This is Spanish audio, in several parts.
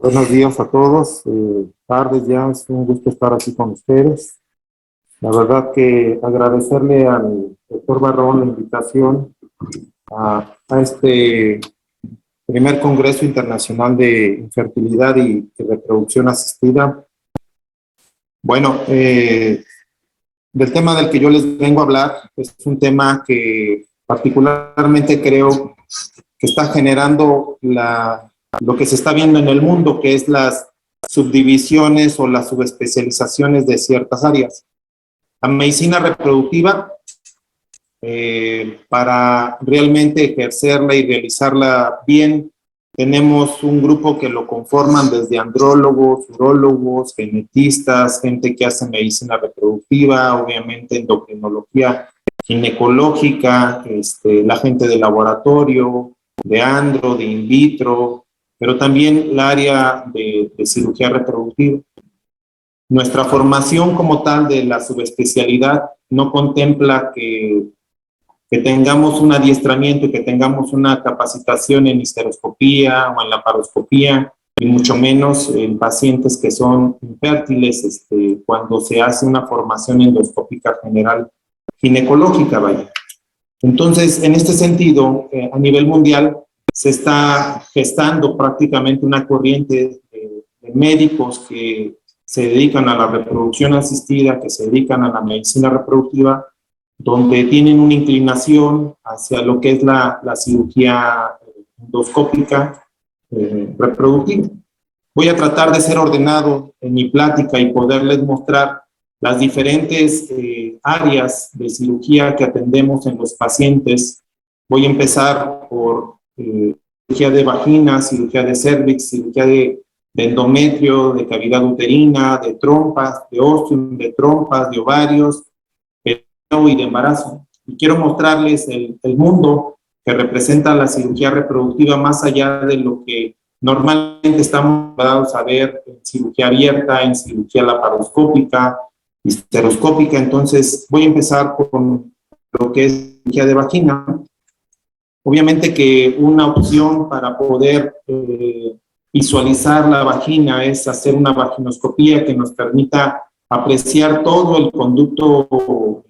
Buenos días a todos, tardes ya, es un gusto estar aquí con ustedes. La verdad que agradecerle al doctor Barrón la invitación a este primer Congreso Internacional de Infertilidad y Reproducción Asistida. Bueno, del tema del que yo les vengo a hablar es un tema que particularmente creo que está generando lo que se está viendo en el mundo, que es las subdivisiones o las subespecializaciones de ciertas áreas. La medicina reproductiva, para realmente ejercerla y realizarla bien, tenemos un grupo que lo conforman desde andrólogos, urólogos, genetistas, gente que hace medicina reproductiva, obviamente endocrinología ginecológica, la gente de laboratorio, de andro, de in vitro, pero también el área de cirugía reproductiva. Nuestra formación como tal de la subespecialidad no contempla que tengamos un adiestramiento y que tengamos una capacitación en histeroscopía o en laparoscopía, y mucho menos en pacientes que son infértiles, cuando se hace una formación endoscópica general ginecológica, vaya. Entonces, en este sentido, a nivel mundial, se está gestando prácticamente una corriente de médicos que se dedican a la reproducción asistida, que se dedican a la medicina reproductiva, donde tienen una inclinación hacia lo que es la cirugía endoscópica reproductiva. Voy a tratar de ser ordenado en mi plática y poderles mostrar las diferentes áreas de cirugía que atendemos en los pacientes. Voy a empezar por cirugía de vagina, cirugía de cervix, cirugía de endometrio, de cavidad uterina, de trompas, de óseo, de trompas, de ovarios, y de embarazo. Y quiero mostrarles el mundo que representa la cirugía reproductiva más allá de lo que normalmente estamos acostumbrados a ver en cirugía abierta, en cirugía laparoscópica, histeroscópica. Entonces voy a empezar con lo que es cirugía de vagina. Obviamente que una opción para poder visualizar la vagina es hacer una vaginoscopía que nos permita apreciar todo el conducto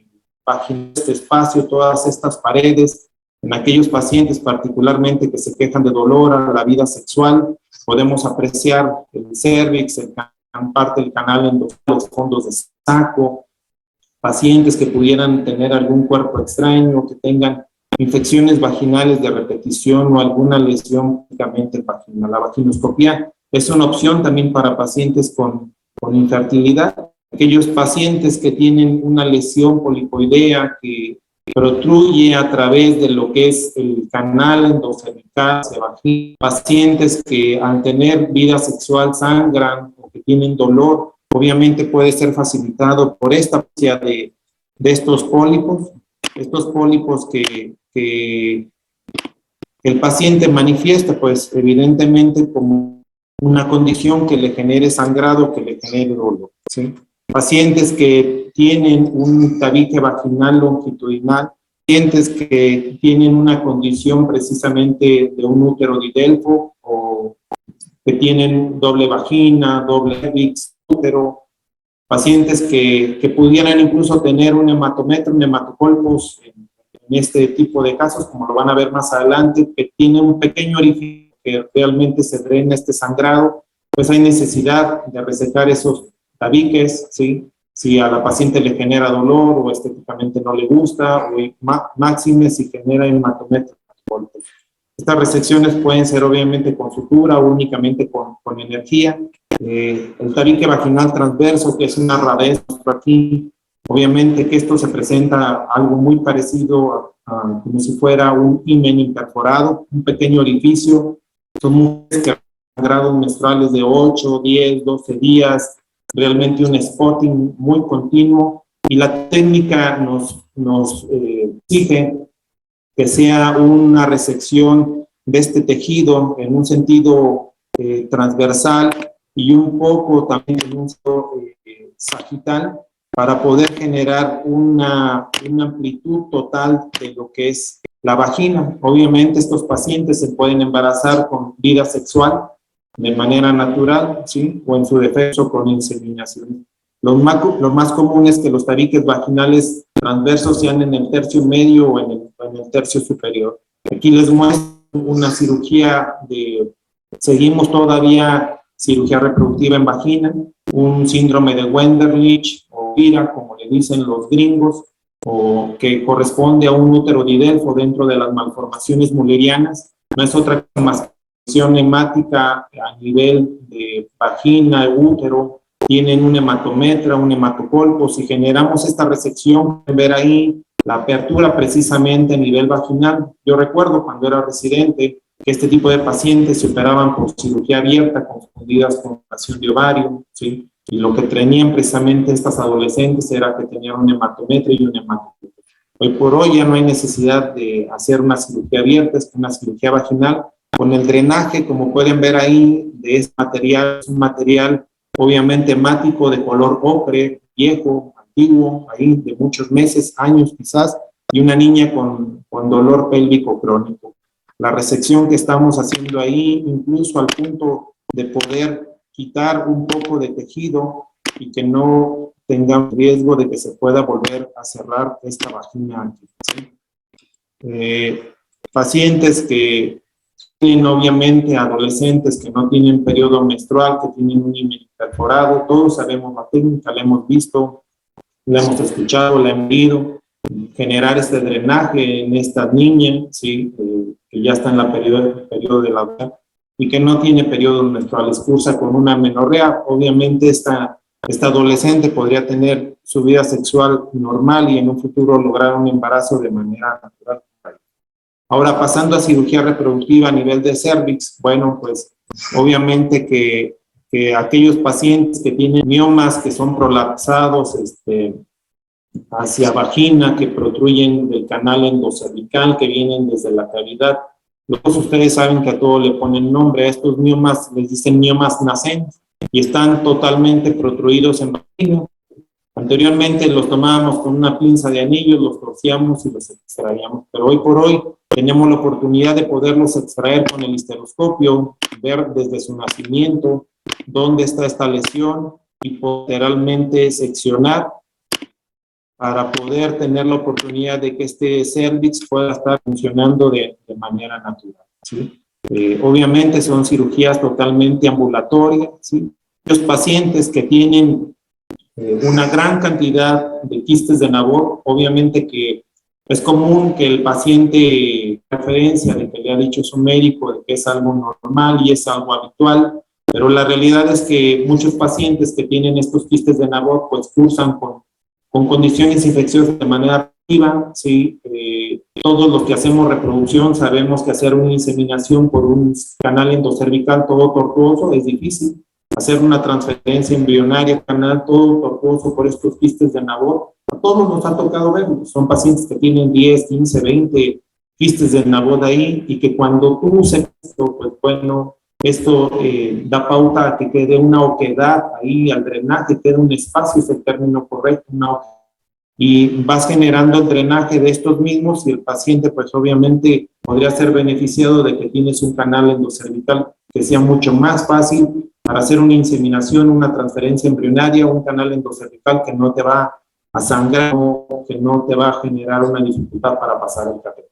vaginal, este espacio, todas estas paredes. En aquellos pacientes particularmente que se quejan de dolor a la vida sexual, podemos apreciar el cervix, gran parte del canal endocrinal, los fondos de saco, pacientes que pudieran tener algún cuerpo extraño, que tengan infecciones vaginales de repetición o alguna lesión únicamente vaginal. La vaginoscopía es una opción también para pacientes con infertilidad. Aquellos pacientes que tienen una lesión polipoidea que protruye a través de lo que es el canal endocervical de vagina, pacientes que al tener vida sexual sangran o que tienen dolor, obviamente puede ser facilitado por esta presencia de estos pólipos que el paciente manifiesta, pues evidentemente como una condición que le genere sangrado, que le genere dolor, ¿sí? Pacientes que tienen un tabique vaginal longitudinal, pacientes que tienen una condición precisamente de un útero didelfo o que tienen doble vagina, doble cervix, útero, pacientes que pudieran incluso tener un hematometro, un hematocolpos en este tipo de casos, como lo van a ver más adelante, que tiene un pequeño orificio que realmente se drena este sangrado, pues hay necesidad de resecar esos tabiques, ¿sí? Si a la paciente le genera dolor o estéticamente no le gusta, o máxime si genera hematometro. Estas resecciones pueden ser obviamente con sutura o únicamente con energía. El tabique vaginal transverso, que es una rareza aquí, obviamente que esto se presenta algo muy parecido a como si fuera un himen imperforado, un pequeño orificio. Son mujeres que han grados menstruales de 8, 10, 12 días, realmente un spotting muy continuo, y la técnica nos exige que sea una resección de este tejido en un sentido transversal y un poco también en un sentido sagital, para poder generar una amplitud total de lo que es la vagina. Obviamente estos pacientes se pueden embarazar con vida sexual, de manera natural, ¿sí? O en su defecto con inseminación. Lo más común es que los tabiques vaginales transversos sean en el tercio medio o en el tercio superior. Aquí les muestro una cirugía seguimos todavía cirugía reproductiva en vagina, un síndrome de Wenderlich o IRA, como le dicen los gringos, o que corresponde a un útero didelfo dentro de las malformaciones mullerianas. No es otra malformación hemática a nivel de vagina, útero, tienen un hematometra, un hematocolpo. Si generamos esta resección, pueden ver ahí la apertura precisamente a nivel vaginal. Yo recuerdo cuando era residente que este tipo de pacientes se operaban por cirugía abierta, confundidas con operación de ovario, ¿sí? Y lo que tenían precisamente estas adolescentes era que tenían un hematometra y un hematocolpo. Hoy por hoy ya no hay necesidad de hacer una cirugía abierta, es una cirugía vaginal. Con el drenaje, como pueden ver ahí, de este material, es un material obviamente hemático de color ocre, viejo, antiguo, ahí de muchos meses, años quizás, y una niña con dolor pélvico crónico. La resección que estamos haciendo ahí, incluso al punto de poder quitar un poco de tejido y que no tengamos riesgo de que se pueda volver a cerrar esta vagina aquí, ¿sí? Pacientes que tienen obviamente adolescentes que no tienen periodo menstrual, que tienen un himen perforado, todos sabemos la técnica, la hemos visto, la hemos escuchado, la hemos leído, generar este drenaje en esta niña, ¿sí? Que ya está en el periodo de la vida y que no tiene periodos menstruales, cursa con una menorrea. Obviamente esta adolescente podría tener su vida sexual normal y en un futuro lograr un embarazo de manera natural. Ahora, pasando a cirugía reproductiva a nivel de cervix, bueno, pues obviamente que aquellos pacientes que tienen miomas que son prolapsados hacia vagina, que protruyen del canal endocervical, que vienen desde la cavidad. Todos ustedes saben que a todos le ponen nombre, a estos miomas les dicen miomas nascentes y están totalmente protruidos en vagina. Anteriormente los tomábamos con una pinza de anillos, los torcíamos y los extraíamos, pero hoy por hoy tenemos la oportunidad de poderlos extraer con el histeroscopio, ver desde su nacimiento dónde está esta lesión y posteriormente seccionar para poder tener la oportunidad de que este cervix pueda estar funcionando de manera natural, ¿sí? Obviamente son cirugías totalmente ambulatorias, ¿sí? Los pacientes que tienen una gran cantidad de quistes de Nabor, obviamente que es común que el paciente referencia de que le ha dicho su médico de que es algo normal y es algo habitual, pero la realidad es que muchos pacientes que tienen estos quistes de Nabor pues cursan con condiciones infecciosas de manera activa, ¿sí? Todos los que hacemos reproducción sabemos que hacer una inseminación por un canal endocervical todo tortuoso es difícil. Hacer una transferencia embrionaria, canal todo tortuoso por estos quistes de Nabor. A todos nos ha tocado verlo. Son pacientes que tienen 10, 15, 20 quistes de Nabor ahí y que cuando tú usas esto, pues bueno, esto da pauta a que quede una oquedad ahí al drenaje, queda un espacio, es el término correcto, una oquedad. Y vas generando el drenaje de estos mismos y el paciente pues obviamente podría ser beneficiado de que tienes un canal endocervical que sea mucho más fácil para hacer una inseminación, una transferencia embrionaria, un canal endocervical que no te va a sangrar o que no te va a generar una dificultad para pasar el catéter.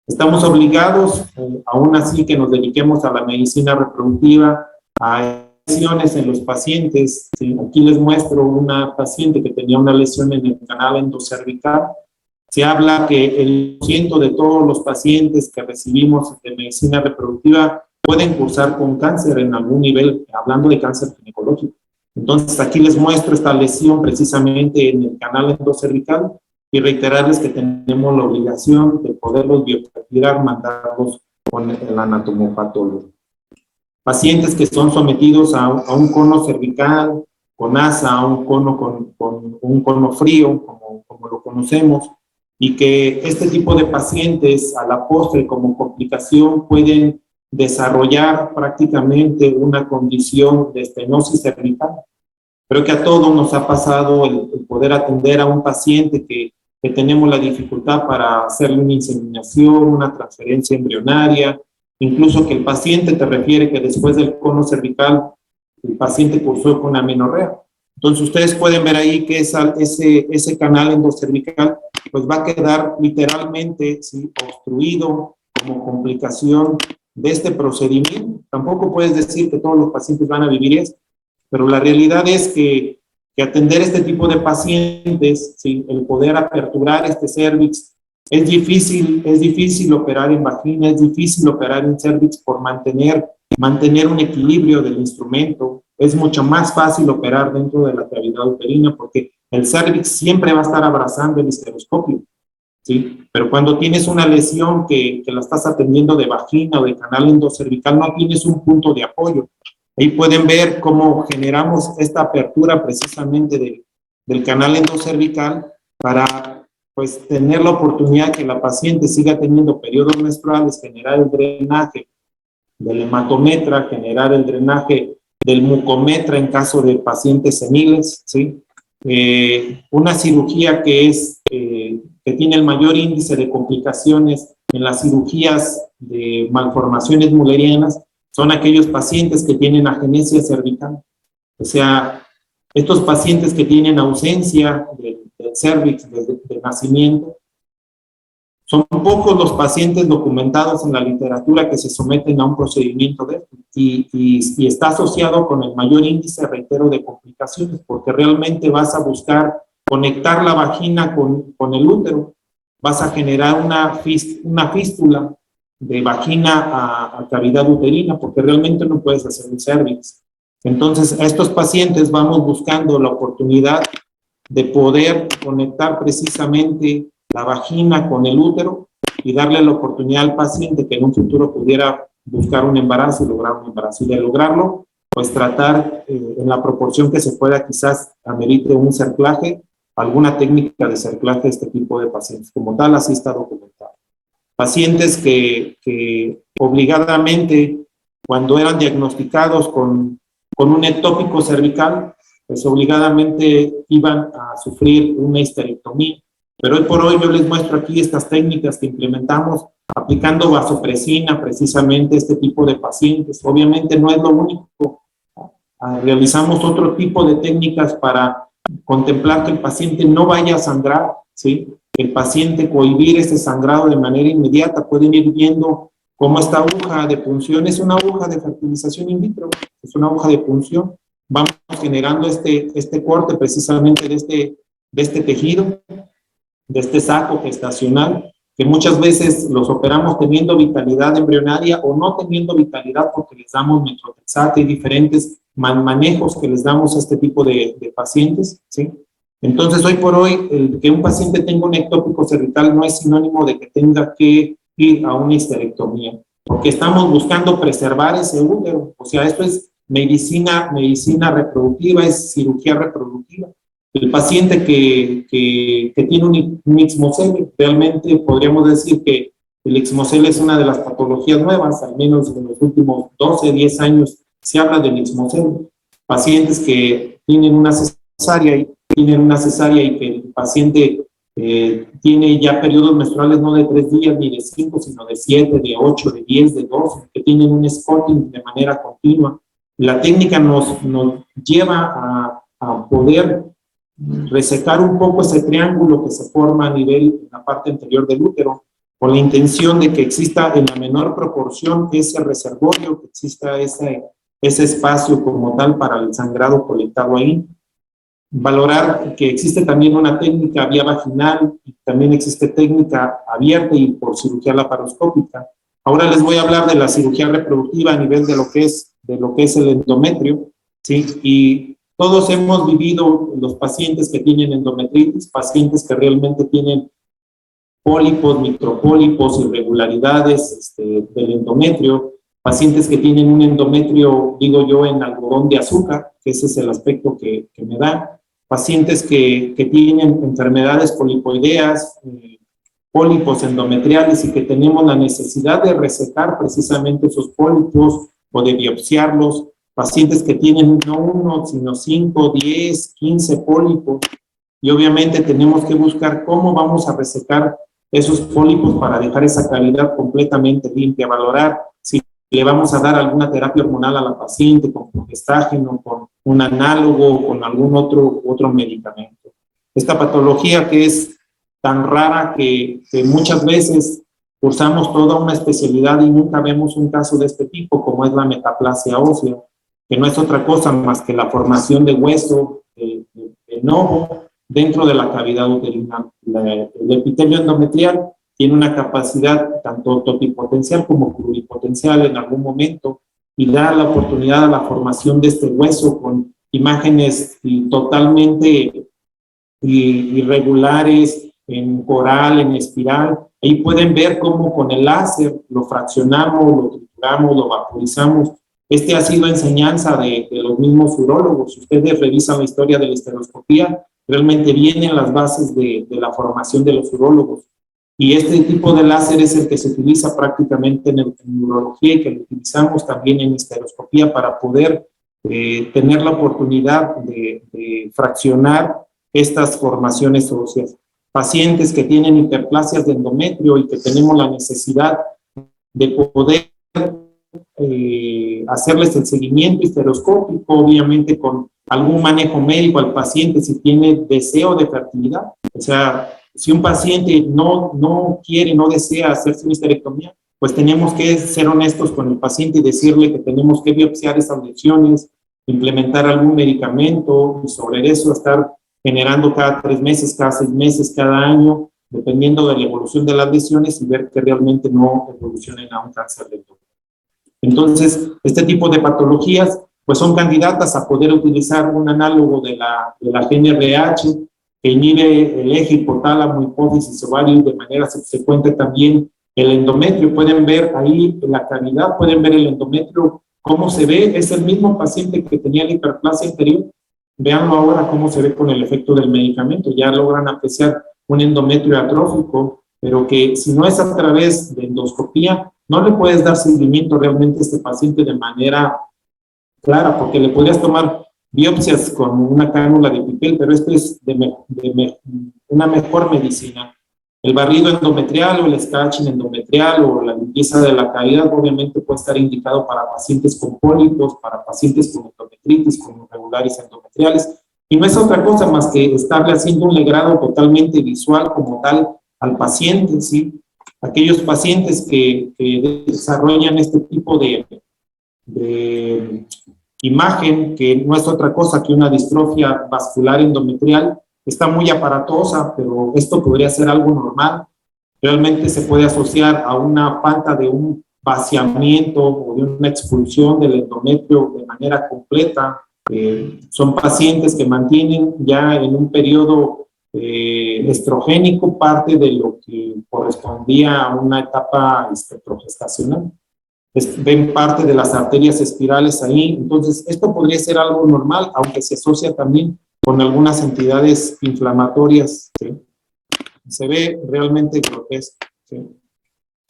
Estamos obligados, aún así que nos dediquemos a la medicina reproductiva, a lesiones en los pacientes. ¿Sí? Aquí les muestro una paciente que tenía una lesión en el canal endocervical. Se habla que el 100% de todos los pacientes que recibimos de medicina reproductiva pueden cursar con cáncer en algún nivel, hablando de cáncer ginecológico. Entonces, aquí les muestro esta lesión precisamente en el canal endocervical y reiterarles que tenemos la obligación de poderlos biopsiar, mandarlos con el anatomopatólogo. Pacientes que son sometidos a un cono cervical, con asa, a un cono con un cono frío, como lo conocemos, y que este tipo de pacientes a la postre como complicación pueden desarrollar prácticamente una condición de estenosis cervical. Creo que a todos nos ha pasado el poder atender a un paciente que tenemos la dificultad para hacerle una inseminación, una transferencia embrionaria, incluso que el paciente te refiere que después del cono cervical el paciente cursó con amenorrea. Entonces ustedes pueden ver ahí que ese canal endocervical pues va a quedar literalmente, ¿sí?, obstruido como complicación de este procedimiento. Tampoco puedes decir que todos los pacientes van a vivir esto, pero la realidad es que atender este tipo de pacientes, ¿sí?, el poder aperturar este cervix, es difícil operar en vagina, es difícil operar en cervix por mantener un equilibrio del instrumento. Es mucho más fácil operar dentro de la cavidad uterina porque el cervix siempre va a estar abrazando el histeroscopio, ¿sí? Pero cuando tienes una lesión que la estás atendiendo de vagina o de canal endocervical, no tienes un punto de apoyo. Ahí pueden ver cómo generamos esta apertura precisamente del canal endocervical para pues tener la oportunidad que la paciente siga teniendo periodos menstruales, generar el drenaje del hematometra, generar el drenaje del mucometra en caso de pacientes seniles, ¿sí? Una cirugía que tiene el mayor índice de complicaciones en las cirugías de malformaciones mullerianas son aquellos pacientes que tienen agenesia cervical. O sea, estos pacientes que tienen ausencia del cervix de nacimiento. Son pocos los pacientes documentados en la literatura que se someten a un procedimiento de esto y está asociado con el mayor índice, reitero, de complicaciones, porque realmente vas a buscar conectar la vagina con el útero, vas a generar una fístula de vagina a cavidad uterina, porque realmente no puedes hacer un cervix. Entonces, a estos pacientes vamos buscando la oportunidad de poder conectar precisamente la vagina con el útero y darle la oportunidad al paciente que en un futuro pudiera buscar un embarazo y lograr un embarazo. Y de lograrlo, pues tratar en la proporción que se pueda, quizás amerite un cerclaje, alguna técnica de cerclaje de este tipo de pacientes. Como tal, así está documentado. Pacientes que obligadamente, cuando eran diagnosticados con un ectópico cervical, pues obligadamente iban a sufrir una histerectomía. Pero hoy por hoy yo les muestro aquí estas técnicas que implementamos aplicando vasopresina precisamente a este tipo de pacientes. Obviamente no es lo único. Realizamos otro tipo de técnicas para contemplar que el paciente no vaya a sangrar, ¿sí? El paciente cohibir este sangrado de manera inmediata. Pueden ir viendo cómo esta aguja de punción es una aguja de fertilización in vitro, es una aguja de punción. Vamos generando este corte precisamente de este tejido, de este saco gestacional, que muchas veces los operamos teniendo vitalidad embrionaria o no teniendo vitalidad porque les damos metotrexato y diferentes manejos que les damos a este tipo de pacientes, ¿sí? Entonces, hoy por hoy, el que un paciente tenga un ectópico cervical no es sinónimo de que tenga que ir a una histerectomía, porque estamos buscando preservar ese útero. O sea, esto es medicina reproductiva, es cirugía reproductiva. El paciente que tiene un ixmocele, realmente podríamos decir que el ixmocele es una de las patologías nuevas, al menos en los últimos 12, 10 años se habla del ixmocele. Pacientes que tienen una cesárea y que el paciente tiene ya periodos menstruales no de 3 días ni de 5, sino de 7, de 8, de 10, de 12, que tienen un spotting de manera continua. La técnica nos lleva a poder resecar un poco ese triángulo que se forma a nivel en la parte anterior del útero, con la intención de que exista en la menor proporción ese reservorio, que exista ese espacio como tal para el sangrado colectado ahí. Valorar que existe también una técnica vía vaginal y también existe técnica abierta y por cirugía laparoscópica. Ahora les voy a hablar de la cirugía reproductiva a nivel de lo que es el endometrio, ¿sí? Y todos hemos vivido los pacientes que tienen endometritis, pacientes que realmente tienen pólipos, micropólipos, irregularidades del endometrio, pacientes que tienen un endometrio, digo yo, en algodón de azúcar, que ese es el aspecto que me da, pacientes que tienen enfermedades polipoideas, pólipos endometriales y que tenemos la necesidad de resecar precisamente esos pólipos o de biopsiarlos, pacientes que tienen no uno, sino 5, 10, 15 pólipos, y obviamente tenemos que buscar cómo vamos a resecar esos pólipos para dejar esa cavidad completamente limpia, valorar si le vamos a dar alguna terapia hormonal a la paciente con progestágeno, con un análogo, con algún otro medicamento. Esta patología que es tan rara que muchas veces cursamos toda una especialidad y nunca vemos un caso de este tipo, como es la metaplasia ósea, que no es otra cosa más que la formación de hueso de novo dentro de la cavidad uterina. El epitelio endometrial tiene una capacidad tanto totipotencial como pluripotencial en algún momento y da la oportunidad a la formación de este hueso con imágenes totalmente irregulares, en coral, en espiral. Ahí pueden ver cómo con el láser lo fraccionamos, lo trituramos, lo vaporizamos. Este ha sido enseñanza de los mismos urólogos. Si ustedes revisan la historia de la histeroscopía, realmente vienen las bases de la formación de los urólogos. Y este tipo de láser es el que se utiliza prácticamente en urología y que lo utilizamos también en histeroscopía para poder tener la oportunidad de fraccionar estas formaciones óseas. Pacientes que tienen hiperplasias de endometrio y que tenemos la necesidad de poder hacerles el seguimiento histeroscópico, obviamente con algún manejo médico al paciente si tiene deseo de fertilidad. O sea, si un paciente no quiere, no desea hacerse una histerectomía, pues tenemos que ser honestos con el paciente y decirle que tenemos que biopsiar esas lesiones, implementar algún medicamento y sobre eso estar generando cada 3 meses, cada 6 meses, cada año, dependiendo de la evolución de las lesiones y ver que realmente no evolucionen a un cáncer de endometrio. Entonces, este tipo de patologías pues son candidatas a poder utilizar un análogo de la GnRH que inhibe el eje hipotálamo, hipófisis, ovario y de manera subsecuente también el endometrio. Pueden ver ahí la cavidad, pueden ver el endometrio, cómo se ve. Es el mismo paciente que tenía la hiperplasia anterior. Veanlo ahora cómo se ve con el efecto del medicamento. Ya logran apreciar un endometrio atrófico, pero que si no es a través de endoscopía, no le puedes dar seguimiento realmente a este paciente de manera clara, porque le podrías tomar biopsias con una cánula de pipel, pero esto es una mejor medicina. El barrido endometrial o el stretching endometrial o la limpieza de la cavidad obviamente puede estar indicado para pacientes con pólipos, para pacientes con endometritis, con irregulares endometriales, y no es otra cosa más que estarle haciendo un legrado totalmente visual como tal al paciente, ¿sí? Aquellos pacientes que desarrollan este tipo de imagen, que no es otra cosa que una distrofia vascular endometrial, está muy aparatosa, pero esto podría ser algo normal. Realmente se puede asociar a una falta de un vaciamiento o de una expulsión del endometrio de manera completa. Son pacientes que mantienen ya en un periodo estrogénico parte de lo que correspondía a una etapa progestacional. Ven parte de las arterias espirales ahí. Entonces, esto podría ser algo normal, aunque se asocia también con algunas entidades inflamatorias, ¿sí? Se ve realmente grotesco, ¿sí?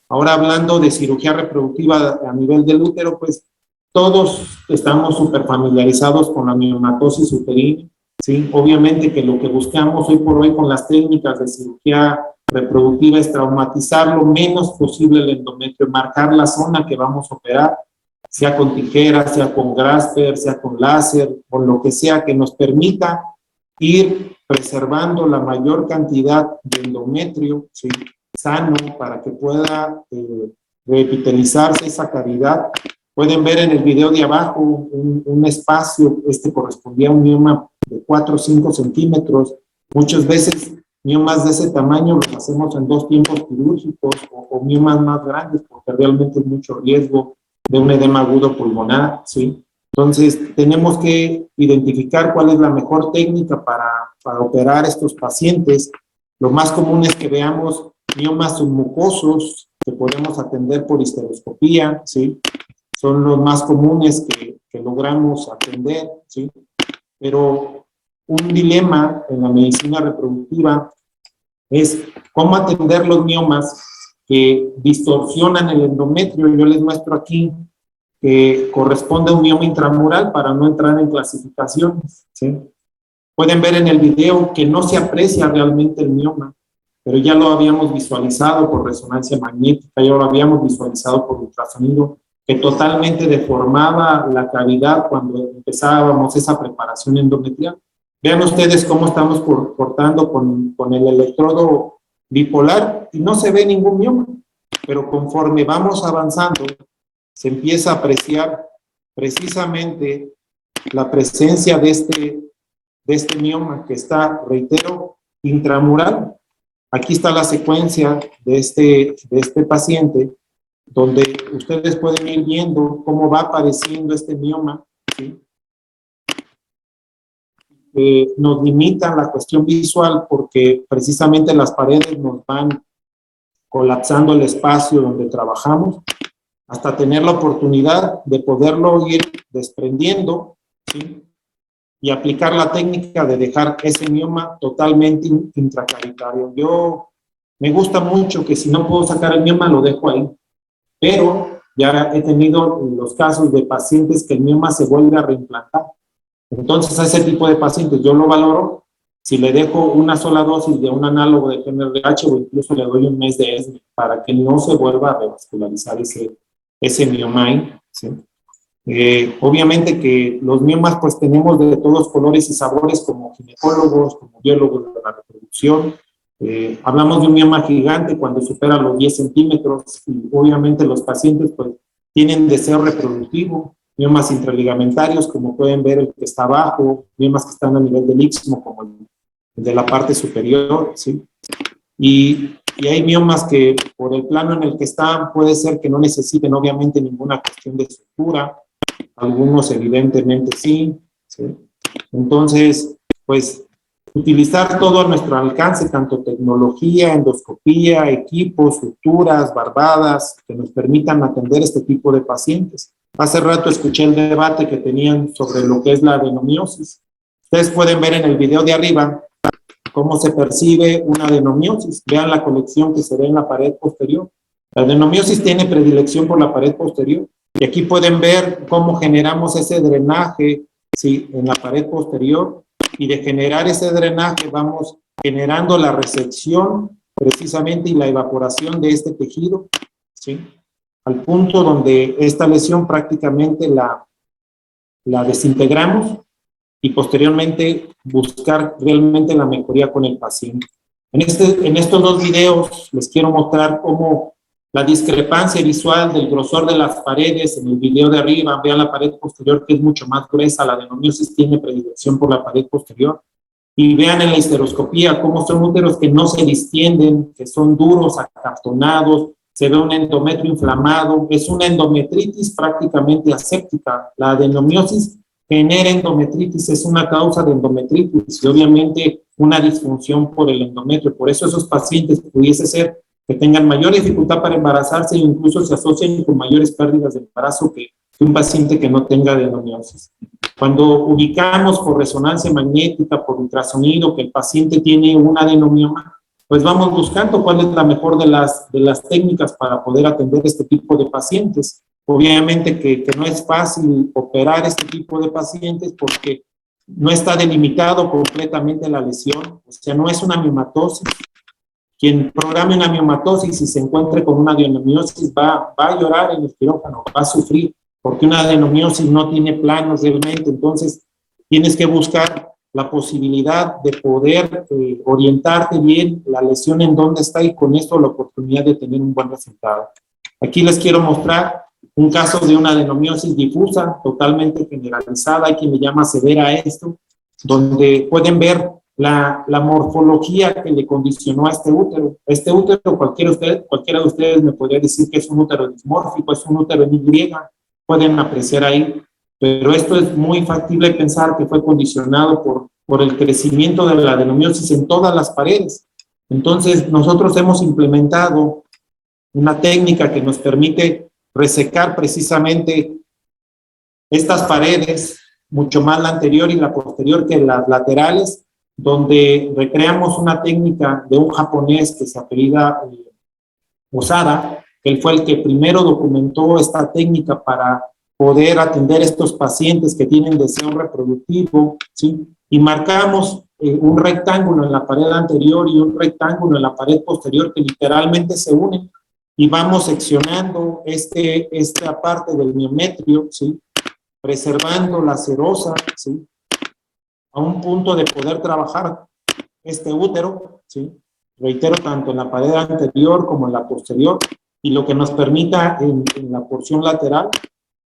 Ahora, hablando de cirugía reproductiva a nivel del útero, pues todos estamos súper familiarizados con la miomatosis uterina, ¿sí? Obviamente que lo que buscamos hoy por hoy con las técnicas de cirugía reproductiva es traumatizar lo menos posible el endometrio, marcar la zona que vamos a operar, sea con tijera, sea con grasper, sea con láser, o lo que sea que nos permita ir preservando la mayor cantidad de endometrio, ¿sí? Sano, para que pueda reepitelizarse esa cavidad. Pueden ver en el video de abajo un espacio, correspondía a un mioma de 4 o 5 centímetros. Muchas veces miomas de ese tamaño los hacemos en 2 tiempos quirúrgicos o miomas más grandes porque realmente hay mucho riesgo de un edema agudo pulmonar, ¿sí? Entonces, tenemos que identificar cuál es la mejor técnica para operar estos pacientes. Lo más común es que veamos miomas submucosos que podemos atender por histeroscopía, ¿sí? Son los más comunes que logramos atender, ¿sí? Pero un dilema en la medicina reproductiva es cómo atender los miomas que distorsionan el endometrio. Yo les muestro aquí que corresponde a un mioma intramural para no entrar en clasificaciones, ¿sí? Pueden ver en el video que no se aprecia realmente el mioma, pero ya lo habíamos visualizado por resonancia magnética, ya lo habíamos visualizado por ultrasonido, que totalmente deformaba la cavidad cuando empezábamos esa preparación endometrial. Vean ustedes cómo estamos cortando con el electrodo bipolar y no se ve ningún mioma, pero conforme vamos avanzando, se empieza a apreciar precisamente la presencia de este mioma que está, reitero, intramural. Aquí está la secuencia de este paciente, donde ustedes pueden ir viendo cómo va apareciendo este mioma, ¿sí? Nos limitan la cuestión visual porque precisamente las paredes nos van colapsando el espacio donde trabajamos hasta tener la oportunidad de poderlo ir desprendiendo, ¿sí? Y aplicar la técnica de dejar ese mioma totalmente intracavitario. Yo me gusta mucho que si no puedo sacar el mioma lo dejo ahí, pero ya he tenido los casos de pacientes que el mioma se vuelve a reimplantar. Entonces, a ese tipo de pacientes yo lo valoro si le dejo una sola dosis de un análogo de GnRH o incluso le doy un mes de ESME para que no se vuelva a revascularizar ese mioma, ¿sí? Obviamente que los miomas pues tenemos de todos colores y sabores como ginecólogos, como biólogos de la reproducción. Hablamos de un mioma gigante cuando supera los 10 centímetros y obviamente los pacientes pues tienen deseo reproductivo. Miomas intraligamentarios, como pueden ver el que está abajo, miomas que están a nivel del istmo, como el de la parte superior, ¿sí? Y hay miomas que por el plano en el que están puede ser que no necesiten obviamente ninguna cuestión de estructura, algunos evidentemente sí, ¿sí? Entonces, pues utilizar todo a nuestro alcance, tanto tecnología, endoscopía, equipos, suturas, barbadas, que nos permitan atender este tipo de pacientes. Hace rato escuché el debate que tenían sobre lo que es la adenomiosis. Ustedes pueden ver en el video de arriba cómo se percibe una adenomiosis. Vean la colección que se ve en la pared posterior. La adenomiosis tiene predilección por la pared posterior. Y aquí pueden ver cómo generamos ese drenaje, ¿sí?, en la pared posterior. Y de generar ese drenaje vamos generando la resección precisamente y la evaporación de este tejido, ¿sí?, al punto donde esta lesión prácticamente la desintegramos y posteriormente buscar realmente la mejoría con el paciente. En estos dos videos les quiero mostrar cómo la discrepancia visual del grosor de las paredes en el video de arriba, vean la pared posterior que es mucho más gruesa, la adenomiosis tiene predilección por la pared posterior, y vean en la histeroscopía cómo son úteros que no se distienden, que son duros, acartonados, se ve un endometrio inflamado, es una endometritis prácticamente aséptica. La adenomiosis genera endometritis, es una causa de endometritis y obviamente una disfunción por el endometrio. Por eso esos pacientes pudiese ser que tengan mayor dificultad para embarazarse e incluso se asocian con mayores pérdidas de embarazo que un paciente que no tenga adenomiosis. Cuando ubicamos por resonancia magnética, por ultrasonido, que el paciente tiene un adenomioma, pues vamos buscando cuál es la mejor de las técnicas para poder atender este tipo de pacientes. Obviamente que no es fácil operar este tipo de pacientes porque no está delimitado completamente la lesión, o sea, no es una miomatosis. Quien programe una miomatosis y se encuentre con una adenomiosis va a llorar en el quirófano, va a sufrir, porque una adenomiosis no tiene planos realmente, entonces tienes que buscar la posibilidad de poder orientarte bien la lesión en dónde está y con esto la oportunidad de tener un buen resultado. Aquí les quiero mostrar un caso de una adenomiosis difusa, totalmente generalizada, hay quien le llama severa a esto, donde pueden ver la morfología que le condicionó a este útero. Este útero, cualquiera de ustedes me podría decir que es un útero dismórfico, es un útero en Y, pueden apreciar ahí, pero esto es muy factible pensar que fue condicionado por el crecimiento de la adenomiosis en todas las paredes. Entonces, nosotros hemos implementado una técnica que nos permite resecar precisamente estas paredes, mucho más la anterior y la posterior que las laterales, donde recreamos una técnica de un japonés que se apellida Osada, que él fue el que primero documentó esta técnica para poder atender a estos pacientes que tienen deseo reproductivo, ¿sí? Y marcamos un rectángulo en la pared anterior y un rectángulo en la pared posterior que literalmente se unen. y vamos seccionando esta parte del miometrio, ¿sí? Preservando la serosa, ¿sí? A un punto de poder trabajar este útero, ¿sí? Reitero, tanto en la pared anterior como en la posterior, y lo que nos permita en la porción lateral.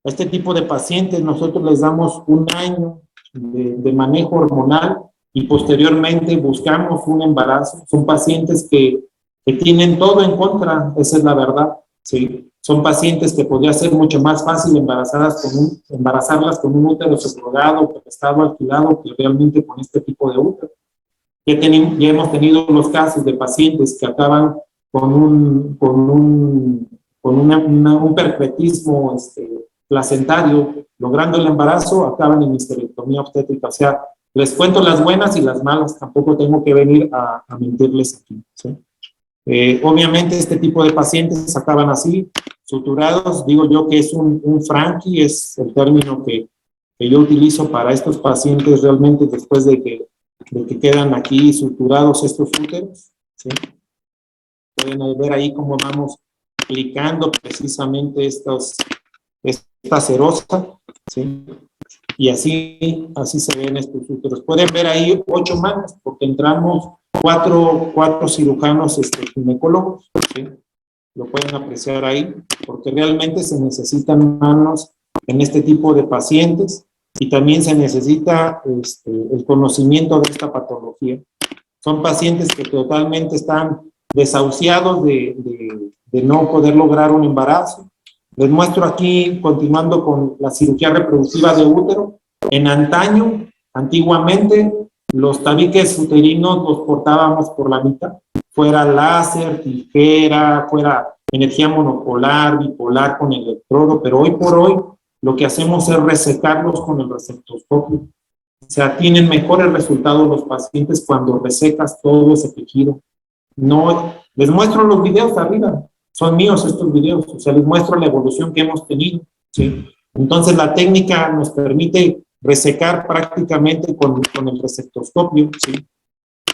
A este tipo de pacientes nosotros les damos un año de manejo hormonal y posteriormente buscamos un embarazo. Son pacientes que tienen todo en contra, esa es la verdad, ¿sí? Son pacientes que podría ser mucho más fácil embarazarlas con un útero subrogado, prestado, alquilado, que realmente con este tipo de útero. Ya hemos tenido los casos de pacientes que acaban con un perpetismo placentario, logrando el embarazo, acaban en histerectomía obstétrica. O sea, les cuento las buenas y las malas, tampoco tengo que venir a mentirles aquí, ¿sí? Obviamente este tipo de pacientes acaban así, suturados. Digo yo que es un Frankie, es el término que yo utilizo para estos pacientes realmente después de que quedan aquí suturados estos úteros, ¿sí? Pueden ver ahí cómo vamos aplicando precisamente esta serosa, ¿sí? Y así se ven estos úteros. Pueden ver ahí 8 manos, porque entramos cuatro cirujanos ginecólogos, ¿sí? Lo pueden apreciar ahí, porque realmente se necesitan manos en este tipo de pacientes y también se necesita el conocimiento de esta patología. Son pacientes que totalmente están desahuciados de no poder lograr un embarazo. Les muestro aquí, continuando con la cirugía reproductiva de útero. En antaño, antiguamente, los tabiques uterinos los cortábamos por la mitad. Fuera láser, tijera, fuera energía monopolar, bipolar con electrodo, pero hoy por hoy lo que hacemos es resecarlos con el resectoscopio. O sea, tienen mejores resultados los pacientes cuando resecas todo ese tejido. No, les muestro los videos arriba, son míos estos videos, o sea, les muestro la evolución que hemos tenido, ¿sí? Entonces, la técnica nos permite resecar prácticamente con el resectoscopio, ¿sí?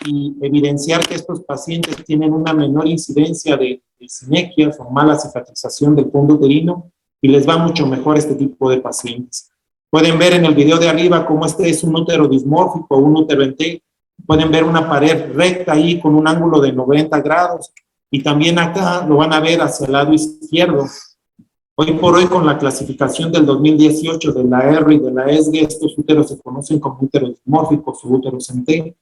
Y evidenciar que estos pacientes tienen una menor incidencia de sinequias o mala cicatrización del fondo uterino y les va mucho mejor este tipo de pacientes. Pueden ver en el video de arriba cómo este es un útero dismórfico, un útero en T. Pueden ver una pared recta ahí con un ángulo de 90 grados. Y también acá lo van a ver hacia el lado izquierdo. Hoy por hoy, con la clasificación del 2018 de la R y de la ESG, estos úteros se conocen como úteros dismórficos o úteros en T,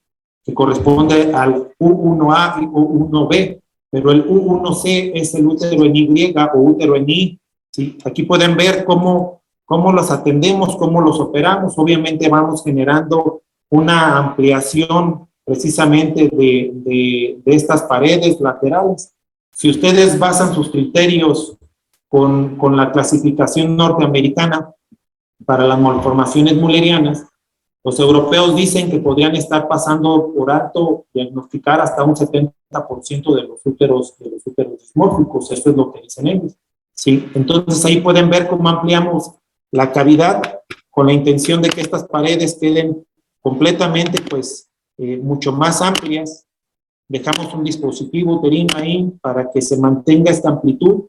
que corresponde al U1A y U1B, pero el U1C es el útero en Y o útero en I. ¿Sí? Aquí pueden ver cómo los atendemos, cómo los operamos. Obviamente vamos generando una ampliación precisamente de estas paredes laterales. Si ustedes basan sus criterios con la clasificación norteamericana para las malformaciones mullerianas, los europeos dicen que podrían estar pasando por alto diagnosticar hasta un 70% de los úteros dismórficos. Eso es lo que dicen ellos. ¿Sí? Entonces ahí pueden ver cómo ampliamos la cavidad con la intención de que estas paredes queden completamente, pues, mucho más amplias. Dejamos un dispositivo uterino ahí para que se mantenga esta amplitud,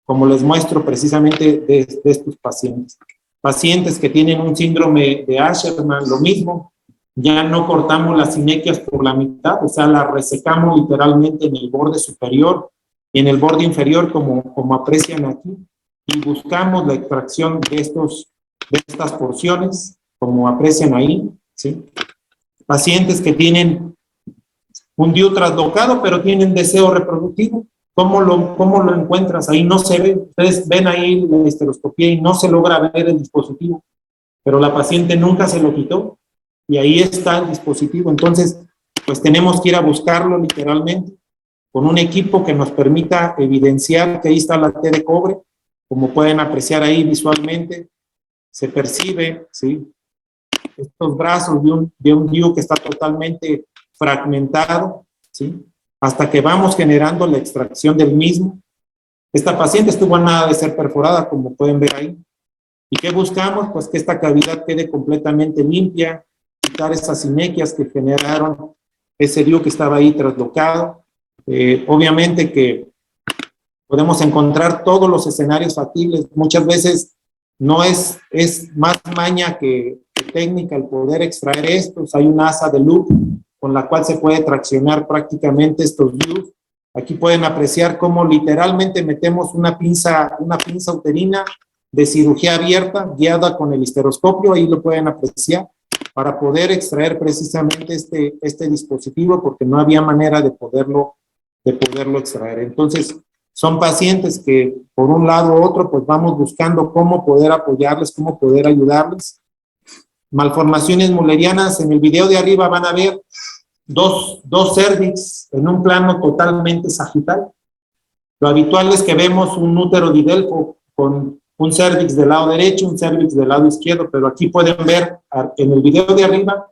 como les muestro precisamente de estos pacientes. Pacientes que tienen un síndrome de Asherman, lo mismo, ya no cortamos las sinequias por la mitad, o sea, las resecamos literalmente en el borde superior y en el borde inferior, como aprecian aquí, y buscamos la extracción de estas porciones, como aprecian ahí, ¿sí? Pacientes que tienen un DIU traslocado, pero tienen deseo reproductivo. ¿Cómo lo encuentras? Ahí no se ve. Ustedes ven ahí la histeroscopía y no se logra ver el dispositivo, pero la paciente nunca se lo quitó y ahí está el dispositivo. Entonces, pues tenemos que ir a buscarlo literalmente con un equipo que nos permita evidenciar que ahí está la T de cobre. Como pueden apreciar ahí visualmente, se percibe, ¿sí? Estos brazos de un DIU que está totalmente fragmentado, ¿sí? Hasta que vamos generando la extracción del mismo. Esta paciente estuvo a nada de ser perforada, como pueden ver ahí. ¿Y qué buscamos? Pues que esta cavidad quede completamente limpia, quitar esas sinequias que generaron ese DIU que estaba ahí traslocado. Obviamente que podemos encontrar todos los escenarios factibles. Muchas veces no es más maña que técnica el poder extraer estos. Hay una asa de loop con la cual se puede traccionar prácticamente estos views. Aquí pueden apreciar cómo literalmente metemos una pinza uterina de cirugía abierta guiada con el histeroscopio, ahí lo pueden apreciar, para poder extraer precisamente este dispositivo, porque no había manera de poderlo extraer. Entonces, son pacientes que por un lado u otro, pues vamos buscando cómo poder apoyarles, cómo poder ayudarles. Malformaciones mullerianas, en el video de arriba van a ver dos cervix en un plano totalmente sagital. Lo habitual es que vemos un útero de Delfo con un cervix del lado derecho, un cervix del lado izquierdo, pero aquí pueden ver en el video de arriba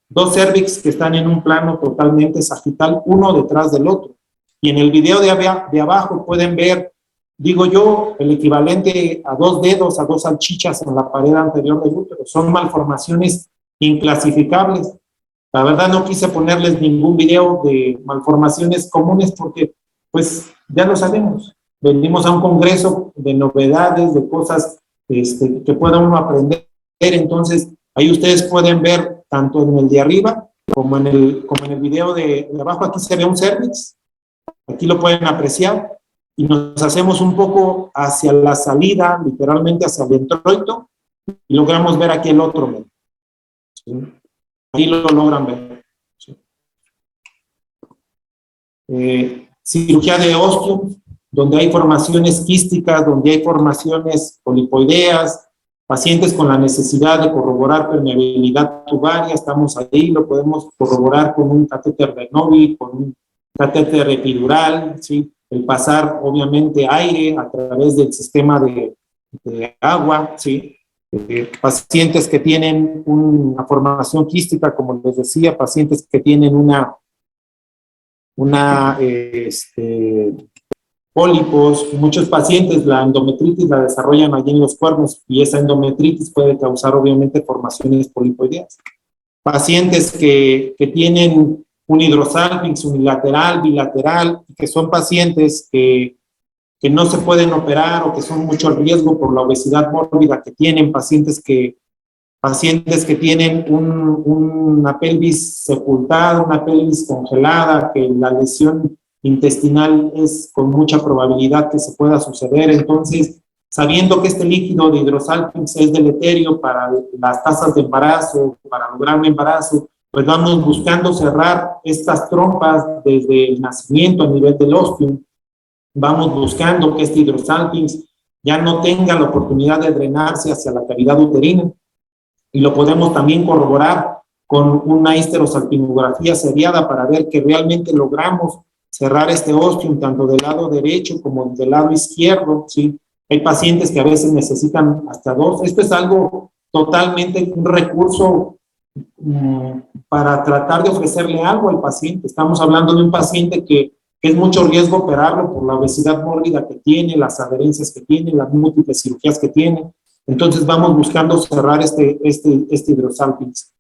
dos cervix que están en un plano totalmente sagital, uno detrás del otro. Y en el video de abajo pueden ver, digo yo, el equivalente a 2 dedos, a 2 salchichas en la pared anterior del útero. Son malformaciones inclasificables. La verdad no quise ponerles ningún video de malformaciones comunes porque pues ya lo sabemos. Venimos a un congreso de novedades, de cosas que pueda uno aprender. Entonces, ahí ustedes pueden ver tanto en el de arriba como en el video de abajo. Aquí se ve un cervix, aquí lo pueden apreciar, y nos hacemos un poco hacia la salida, literalmente hacia el introito, y logramos ver aquí el otro. ¿Sí? Ahí lo logran ver. ¿Sí? Cirugía de osteo, donde hay formaciones quísticas, donde hay formaciones polipoideas, pacientes con la necesidad de corroborar permeabilidad tubaria, estamos ahí, lo podemos corroborar con un catéter de Novi, con un catéter epidural, ¿sí? El pasar, obviamente, aire a través del sistema de agua, ¿sí? Pacientes que tienen una formación quística, como les decía, pacientes que tienen pólipos. Muchos pacientes la endometritis la desarrollan allí en los cuernos y esa endometritis puede causar obviamente formaciones polipoideas. Pacientes que tienen un hidrosalpinx unilateral, bilateral, que son pacientes que no se pueden operar o que son mucho riesgo por la obesidad mórbida que tienen, pacientes que tienen una pelvis sepultada, una pelvis congelada, que la lesión intestinal es con mucha probabilidad que se pueda suceder. Entonces, sabiendo que este líquido de hidrosalpinx es deleterio para las tasas de embarazo, para lograr un embarazo, pues vamos buscando cerrar estas trompas desde el nacimiento a nivel del ostium. Vamos buscando que este hidrosalpinx ya no tenga la oportunidad de drenarse hacia la cavidad uterina. Y lo podemos también corroborar con una histerosalpingografía seriada para ver que realmente logramos cerrar este ostium tanto del lado derecho como del lado izquierdo, ¿sí? Hay pacientes que a veces necesitan hasta 2. Esto es algo totalmente un recurso para tratar de ofrecerle algo al paciente. Estamos hablando de un paciente que es mucho riesgo operarlo por la obesidad mórbida que tiene, las adherencias que tiene, las múltiples cirugías que tiene. Entonces vamos buscando cerrar este hidrosalpinx.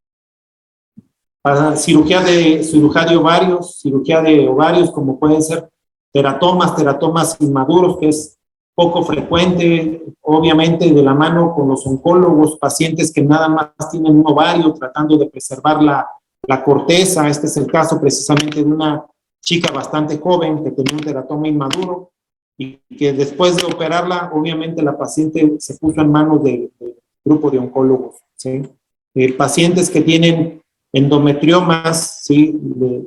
Para cirugía de ovarios, como pueden ser teratomas inmaduros, que es poco frecuente, obviamente de la mano con los oncólogos, pacientes que nada más tienen un ovario tratando de preservar la corteza. Este es el caso precisamente de una chica bastante joven que tenía un teratoma inmaduro, y que después de operarla, obviamente la paciente se puso en manos del grupo de oncólogos, ¿sí? Pacientes que tienen endometriomas, ¿sí?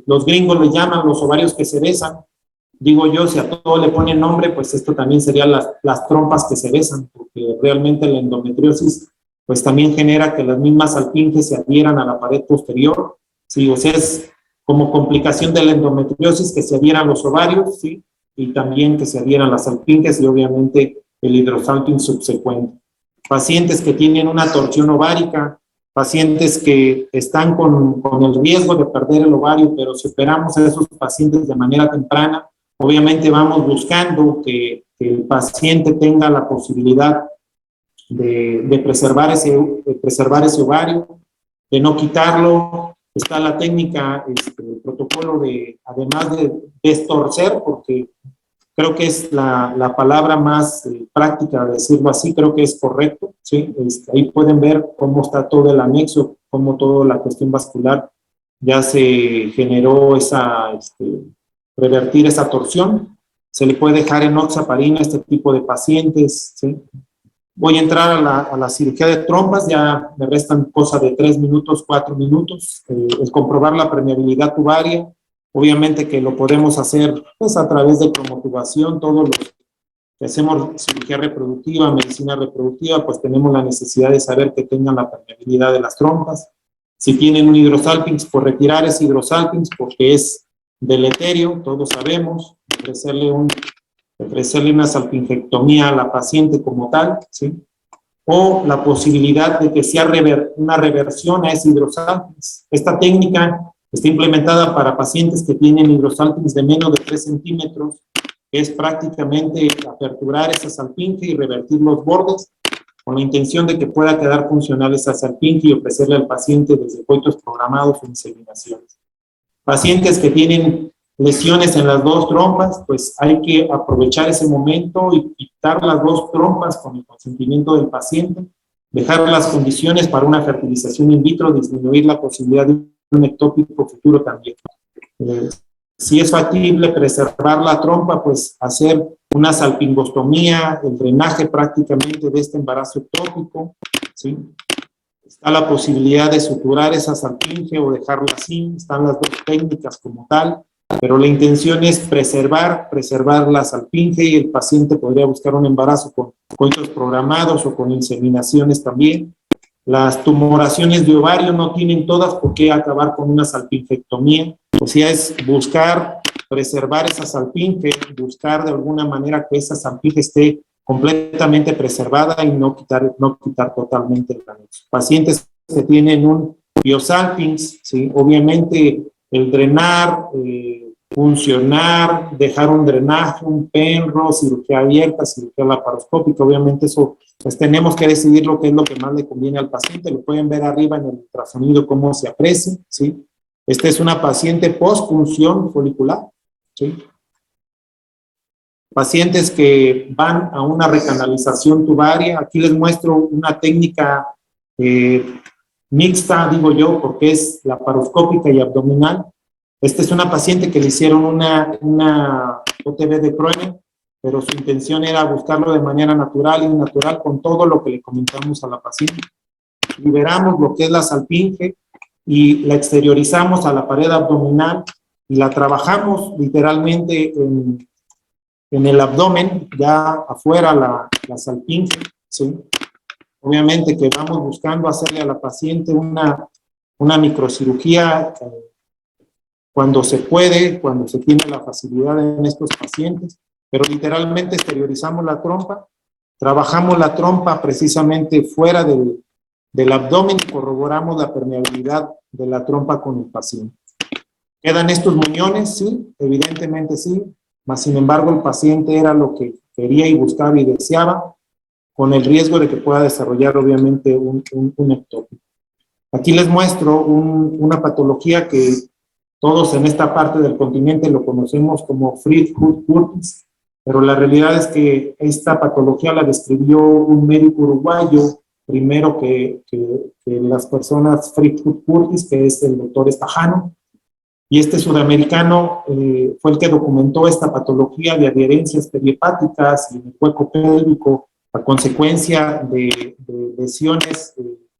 Los gringos le llaman los ovarios que se besan. Digo yo, si a todo le ponen nombre, pues esto también serían las trompas que se besan, porque realmente la endometriosis pues también genera que las mismas salpinges se adhieran a la pared posterior, ¿sí? O sea, es como complicación de la endometriosis que se adhieran los ovarios, ¿sí? Y también que se adhieran las salpinges y obviamente el hidrosalpinx subsecuente. Pacientes que tienen una torsión ovárica, pacientes que están con el riesgo de perder el ovario, pero si operamos a esos pacientes de manera temprana, obviamente vamos buscando que el paciente tenga la posibilidad de preservar ese ovario, de no quitarlo. Está la técnica, el protocolo de, además de destorcer, porque creo que es la palabra más práctica, decirlo así, creo que es correcto, ¿sí? Ahí pueden ver cómo está todo el anexo, cómo toda la cuestión vascular ya se generó revertir esa torsión. Se le puede dejar enoxaparina a este tipo de pacientes, ¿sí? Voy a entrar a la cirugía de trompas, ya me restan cosa de 3 minutos, 4 minutos, el comprobar la permeabilidad tubaria. Obviamente que lo podemos hacer pues, a través de cromotubación. Todos los que hacemos cirugía reproductiva, medicina reproductiva, pues tenemos la necesidad de saber que tengan la permeabilidad de las trompas. Si tienen un hidrosalpinx, pues retirar ese hidrosalpinx porque es deleterio, todos sabemos, ofrecerle una salpingectomía a la paciente como tal, ¿sí? O la posibilidad de que sea una reversión a ese hidrosalpinx. Esta técnica está implementada para pacientes que tienen hidrosalpinx de menos de 3 centímetros, que es prácticamente aperturar esa salpinge y revertir los bordes, con la intención de que pueda quedar funcional esa salpinge y ofrecerle al paciente desde coitos programados o inseminaciones. Pacientes que tienen lesiones en las 2 trompas, pues hay que aprovechar ese momento y quitar las 2 trompas con el consentimiento del paciente, dejar las condiciones para una fertilización in vitro, disminuir la posibilidad de un ectópico futuro también. Si es factible preservar la trompa, pues hacer una salpingostomía, el drenaje prácticamente de este embarazo ectópico, ¿sí? Está la posibilidad de suturar esa salpinge o dejarla así, están las 2 técnicas como tal, pero la intención es preservar la salpinge y el paciente podría buscar un embarazo con coitos programados o con inseminaciones también. Las tumoraciones de ovario no tienen todas por qué acabar con una salpingectomía, o sea, es buscar preservar esa salpinge, buscar de alguna manera que esa salpinge esté completamente preservada y no quitar totalmente el anexo. Pacientes que tienen un biosalpinx, ¿sí? Obviamente el drenar, funcionar, dejar un drenaje, un penro, cirugía abierta, cirugía laparoscópica, obviamente eso, pues tenemos que decidir lo que es lo que más le conviene al paciente. Lo pueden ver arriba en el ultrasonido cómo se aprecia, ¿sí? Esta es una paciente post-punción folicular, ¿sí? Pacientes que van a una recanalización tubaria, aquí les muestro una técnica mixta, digo yo, porque es laparoscópica y abdominal. Esta es una paciente que le hicieron una OTB de Crohn, pero su intención era buscarlo de manera natural y natural con todo lo que le comentamos a la paciente. Liberamos lo que es la salpinge y la exteriorizamos a la pared abdominal y la trabajamos literalmente en el abdomen, ya afuera la salpinge, ¿sí? Obviamente que vamos buscando hacerle a la paciente una microcirugía cuando se puede, cuando se tiene la facilidad en estos pacientes, pero literalmente exteriorizamos la trompa, trabajamos la trompa precisamente fuera del abdomen y corroboramos la permeabilidad de la trompa con el paciente. ¿Quedan estos muñones? Sí, evidentemente sí, mas sin embargo el paciente era lo que quería y buscaba y deseaba, con el riesgo de que pueda desarrollar obviamente un ectópico. Aquí les muestro una patología que todos en esta parte del continente lo conocemos como Friedreich-Curtis, pero la realidad es que esta patología la describió un médico uruguayo primero que las personas Friedreich-Curtis, que es el doctor Estajano, y este sudamericano fue el que documentó esta patología de adherencias perihepáticas y en el hueco pélvico a consecuencia de lesiones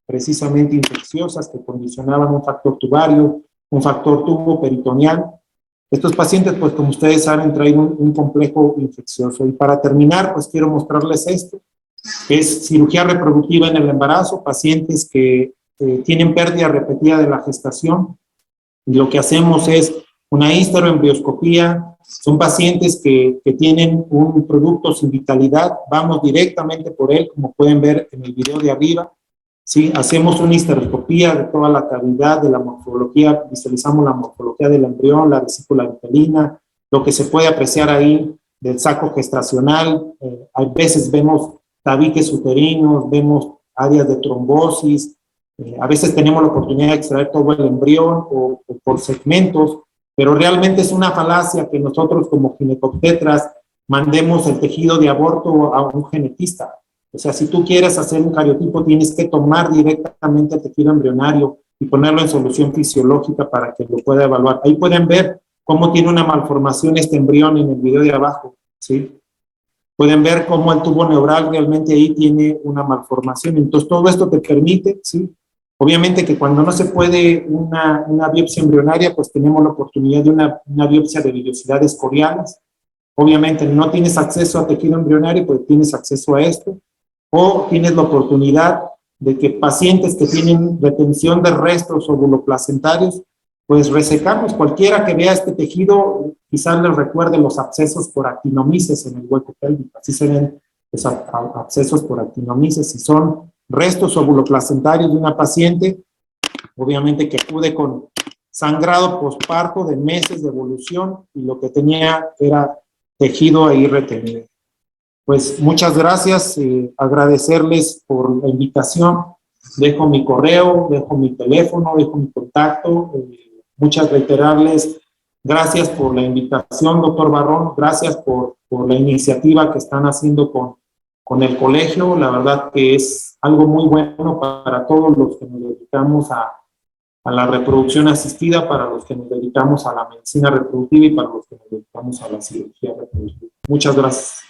precisamente infecciosas que condicionaban un factor tubario, un factor tubo peritoneal. Estos pacientes, pues como ustedes saben, traen un complejo infeccioso. Y para terminar, pues quiero mostrarles esto, que es cirugía reproductiva en el embarazo, pacientes que tienen pérdida repetida de la gestación. Y lo que hacemos es una histeroembrioscopía. Son pacientes que tienen un producto sin vitalidad, vamos directamente por él, como pueden ver en el video de arriba. ¿Sí? Hacemos una histeroscopía de toda la cavidad, de la morfología, visualizamos la morfología del embrión, la vesícula vitelina, lo que se puede apreciar ahí del saco gestacional. A veces vemos tabiques uterinos, vemos áreas de trombosis, a veces tenemos la oportunidad de extraer todo el embrión o por segmentos, pero realmente es una falacia que nosotros como ginecobstetras mandemos el tejido de aborto a un genetista. O sea, si tú quieres hacer un cariotipo, tienes que tomar directamente el tejido embrionario y ponerlo en solución fisiológica para que lo pueda evaluar. Ahí pueden ver cómo tiene una malformación este embrión en el video de abajo, ¿sí? Pueden ver cómo el tubo neural realmente ahí tiene una malformación. Entonces, todo esto te permite, ¿sí? Obviamente que cuando no se puede una biopsia embrionaria, pues tenemos la oportunidad de una biopsia de villosidades coriales. Obviamente no tienes acceso a tejido embrionario, pues tienes acceso a esto. O tienes la oportunidad de que pacientes que tienen retención de restos ovuloplacentarios, pues resecarlos. Cualquiera que vea este tejido, quizás les recuerde los abscesos por actinomices en el hueco pélvico. Así se ven los abscesos por actinomices. Si son restos ovuloplacentarios de una paciente, obviamente que acude con sangrado posparto de meses de evolución y lo que tenía era tejido ahí retenido. Pues muchas gracias, agradecerles por la invitación. Dejo mi correo, dejo mi teléfono, dejo mi contacto. Muchas reiterarles, gracias por la invitación, doctor Barrón, gracias por la iniciativa que están haciendo con el colegio. La verdad que es algo muy bueno para todos los que nos dedicamos a la reproducción asistida, para los que nos dedicamos a la medicina reproductiva y para los que nos dedicamos a la cirugía reproductiva. Muchas gracias.